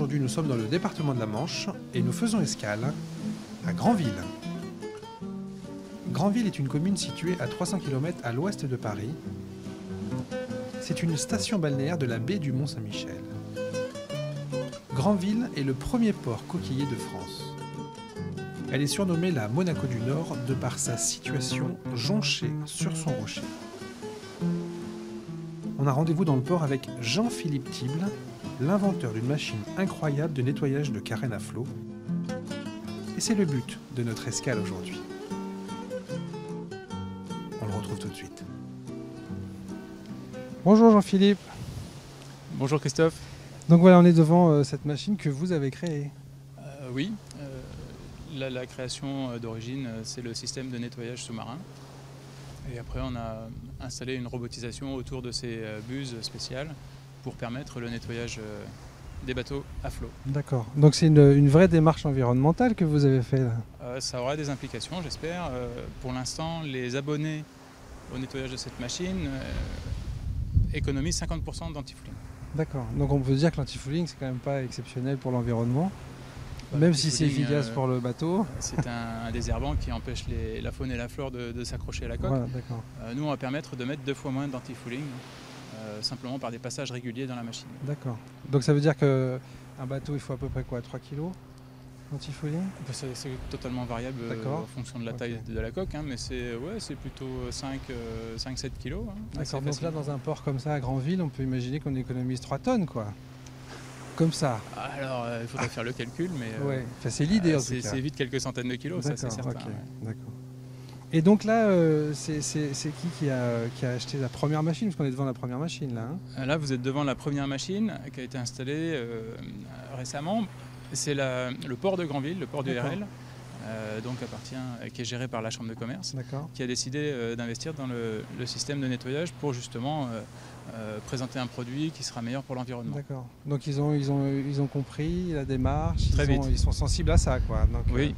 aujourd'hui nous sommes dans le département de la Manche et nous faisons escale à Granville. Granville est une commune située à 300 km à l'ouest de Paris. C'est une station balnéaire de la baie du Mont-Saint-Michel. Granville est le premier port coquillier de France. Elle est surnommée la Monaco du Nord de par sa situation jonchée sur son rocher. On a rendez-vous dans le port avec Jean-Philippe Tible, l'inventeur d'une machine incroyable de nettoyage de carènes à flot. Et c'est le but de notre escale aujourd'hui. On le retrouve tout de suite. Bonjour Jean-Philippe. Bonjour Christophe. Donc voilà, on est devant cette machine que vous avez créée. Oui, la création d'origine, c'est le système de nettoyage sous-marin. Et après, on a installé une robotisation autour de ces buses spéciales pour permettre le nettoyage des bateaux à flot. D'accord. Donc c'est une vraie démarche environnementale que vous avez fait là. Ça aura des implications, j'espère. Pour l'instant, les abonnés au nettoyage de cette machine économisent 50% d'antifouling. D'accord. Donc on peut dire que l'antifouling, c'est quand même pas exceptionnel pour l'environnement. Même si c'est efficace pour le bateau. C'est un désherbant qui empêche la faune et la flore de s'accrocher à la coque. Voilà, d'accord. Nous, on va permettre de mettre 2 fois moins d'antifouling, simplement par des passages réguliers dans la machine. D'accord. Donc ça veut dire qu'un bateau, il faut à peu près quoi, 3 kg d'antifouling? C'est totalement variable en fonction de la taille de la coque, hein, mais c'est plutôt 5-7 kg. Hein, d'accord, donc là, dans un port comme ça, à Granville, on peut imaginer qu'on économise 3 tonnes, quoi. Comme ça. Alors, il faudrait faire le calcul, mais ouais. Enfin, c'est l'idée en tout cas. C'est vite quelques centaines de kilos, ça c'est certain. Okay. Ouais. D'accord. Et donc là, c'est qui a acheté la première machine? Parce qu'on est devant la première machine là. Hein. Là, vous êtes devant la première machine qui a été installée récemment. C'est le port de Granville, le port du RL, qui est géré par la Chambre de commerce, qui a décidé d'investir dans le système de nettoyage pour justement présenter un produit qui sera meilleur pour l'environnement. D'accord. Donc ils ont compris la démarche, ils sont sensibles à ça, quoi. Donc, oui.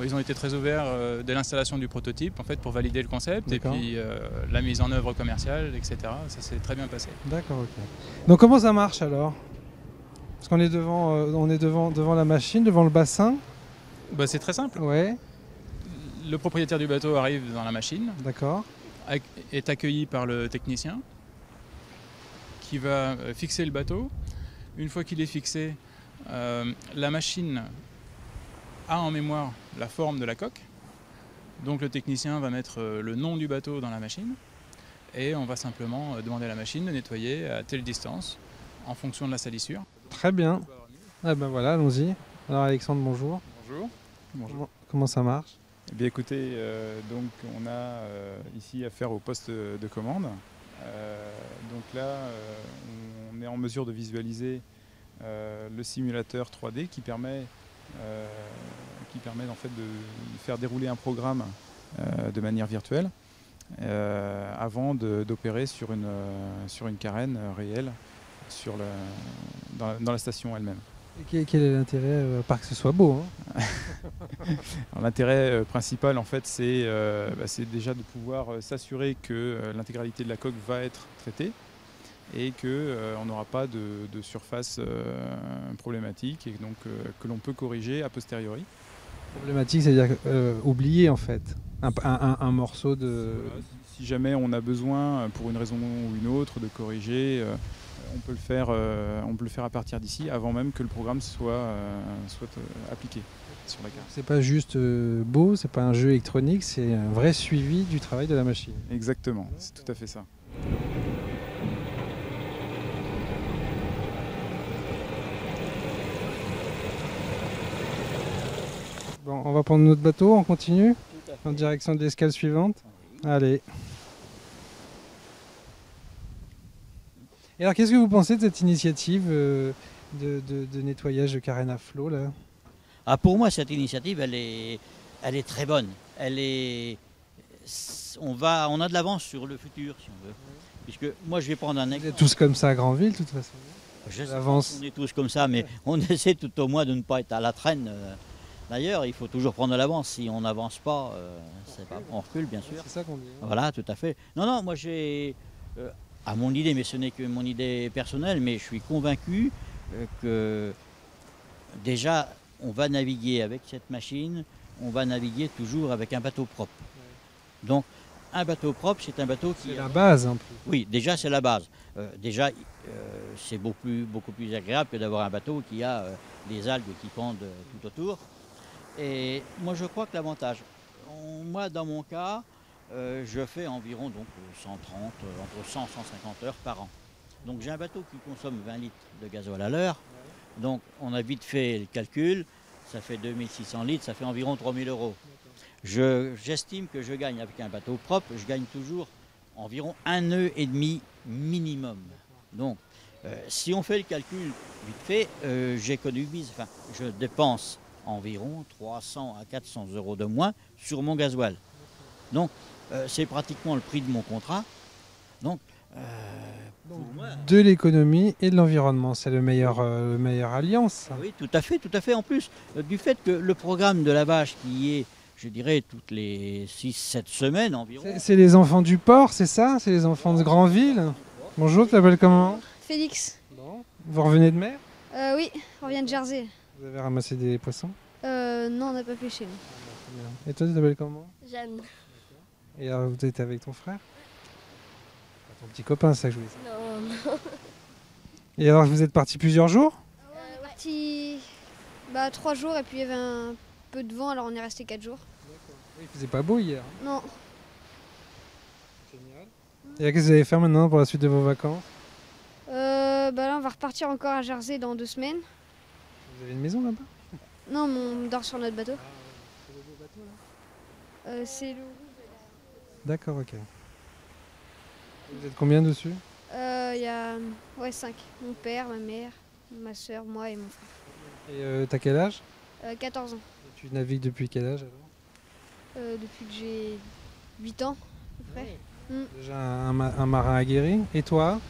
Ils ont été très ouverts dès l'installation du prototype, en fait, pour valider le concept et puis la mise en œuvre commerciale, etc. Ça s'est très bien passé. D'accord, ok. Donc comment ça marche alors? Parce qu'on est devant la machine, devant le bassin. C'est très simple. Ouais. Le propriétaire du bateau arrive dans la machine. D'accord. Est accueilli par le technicien qui va fixer le bateau. Une fois qu'il est fixé, la machine a en mémoire la forme de la coque. Donc le technicien va mettre le nom du bateau dans la machine et on va simplement demander à la machine de nettoyer à telle distance en fonction de la salissure. Très bien. Ah ben voilà, allons-y. Alors Alexandre, bonjour. Bonjour. Bonjour. Comment ça marche? Eh bien écoutez, donc on a ici affaire au poste de commande. Donc là, on est en mesure de visualiser le simulateur 3D qui permet en fait de faire dérouler un programme de manière virtuelle avant d'opérer sur une carène réelle dans la station elle-même. Et quel est l'intérêt, à part que ce soit beau, hein? L'intérêt principal, en fait, c'est déjà de pouvoir s'assurer que l'intégralité de la coque va être traitée et qu'on n'aura pas de surface problématique et donc que l'on peut corriger a posteriori. Problématique, c'est-à-dire oublier en fait un morceau de... Voilà, si jamais on a besoin, pour une raison ou une autre, de corriger, on peut le faire à partir d'ici, avant même que le programme soit appliqué sur la carte. C'est pas juste beau, c'est pas un jeu électronique, c'est un vrai suivi du travail de la machine. Exactement, c'est tout à fait ça. Bon, on va prendre notre bateau, on continue en direction de l'escale suivante. Allez. Et alors, qu'est-ce que vous pensez de cette initiative de nettoyage de carène à flot là? Pour moi, cette initiative, elle est très bonne. On a de l'avance sur le futur, si on veut. Puisque moi, je vais prendre un exemple. Vous êtes tous comme ça à Granville, de toute façon. Je sais on est tous comme ça, mais on essaie tout au moins de ne pas être à la traîne. D'ailleurs, il faut toujours prendre l'avance. Si on n'avance pas, on recule, bien sûr. C'est ça qu'on dit. Voilà, tout à fait. Non, moi j'ai... à mon idée, mais ce n'est que mon idée personnelle, mais je suis convaincu que déjà, on va naviguer avec cette machine, on va naviguer toujours avec un bateau propre. Donc, un bateau propre, c'est un bateau qui... C'est la base un peu. Oui, déjà, c'est la base. C'est beaucoup plus agréable que d'avoir un bateau qui a des algues qui pendent tout autour. Et moi, je crois que l'avantage, moi, dans mon cas, je fais environ donc, 130, entre 100 et 150 heures par an. Donc, j'ai un bateau qui consomme 20 litres de gasoil à l'heure. Donc, on a vite fait le calcul. Ça fait 2600 litres, ça fait environ 3000 euros. J'estime que je gagne avec un bateau propre, je gagne toujours environ 1,5 nœud minimum. Donc, si on fait le calcul vite fait, j'économise, enfin, je dépense environ 300 à 400 euros de moins sur mon gasoil. Donc, c'est pratiquement le prix de mon contrat. Donc, pour moi, de l'économie et de l'environnement, c'est le meilleur alliance. Ça. oui, tout à fait. En plus, du fait que le programme de lavage qui est, je dirais, toutes les 6-7 semaines environ. C'est les enfants du port, c'est ça? C'est les enfants de Granville? Bonjour, tu t'appelles comment? Félix. Bon. Vous revenez de mer? Oui, on vient de Jersey. Vous avez ramassé des poissons? Non, on n'a pas pêché. Et toi, tu t'appelles comment? Jeanne. Et alors, vous étiez avec ton frère? Ton petit copain, c'est ça que je voulais savoir. Non. Et alors, vous êtes partis plusieurs jours? On est parti 3 jours et puis il y avait un peu de vent, alors on est resté 4 jours. Il faisait pas beau hier. Non. Génial. Et qu'est-ce que vous allez faire maintenant pour la suite de vos vacances? Là, on va repartir encore à Jersey dans 2 semaines. Vous avez une maison là-bas? Non, mais on dort sur notre bateau. C'est le beau bateau là? C'est le... D'accord, ok. Vous êtes combien dessus? Il y a 5. Mon père, ma mère, ma soeur, moi et mon frère. Et t'as quel âge? 14 ans. Et tu navigues depuis quel âge alors? Depuis que j'ai 8 ans, à peu près. Déjà un marin aguerri. Et toi?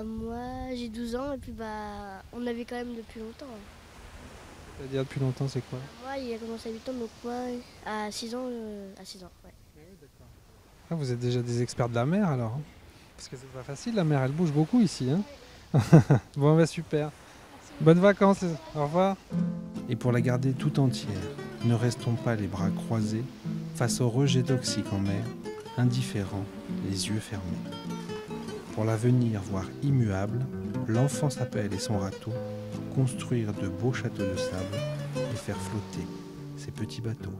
Moi j'ai 12 ans et puis on avait quand même depuis longtemps. C'est-à-dire depuis longtemps, c'est quoi? Moi il a commencé à 8 ans donc moi à 6 ans, ouais. Ah, vous êtes déjà des experts de la mer alors hein? Parce que c'est pas facile, la mer elle bouge beaucoup ici. Hein. Bon super. Bonnes vacances, au revoir. Et pour la garder tout entière, ne restons pas les bras croisés face aux rejets toxiques en mer, indifférents, les yeux fermés. Pour l'avenir, voire immuable, l'enfant s'appelle et son râteau, construire de beaux châteaux de sable et faire flotter ses petits bateaux.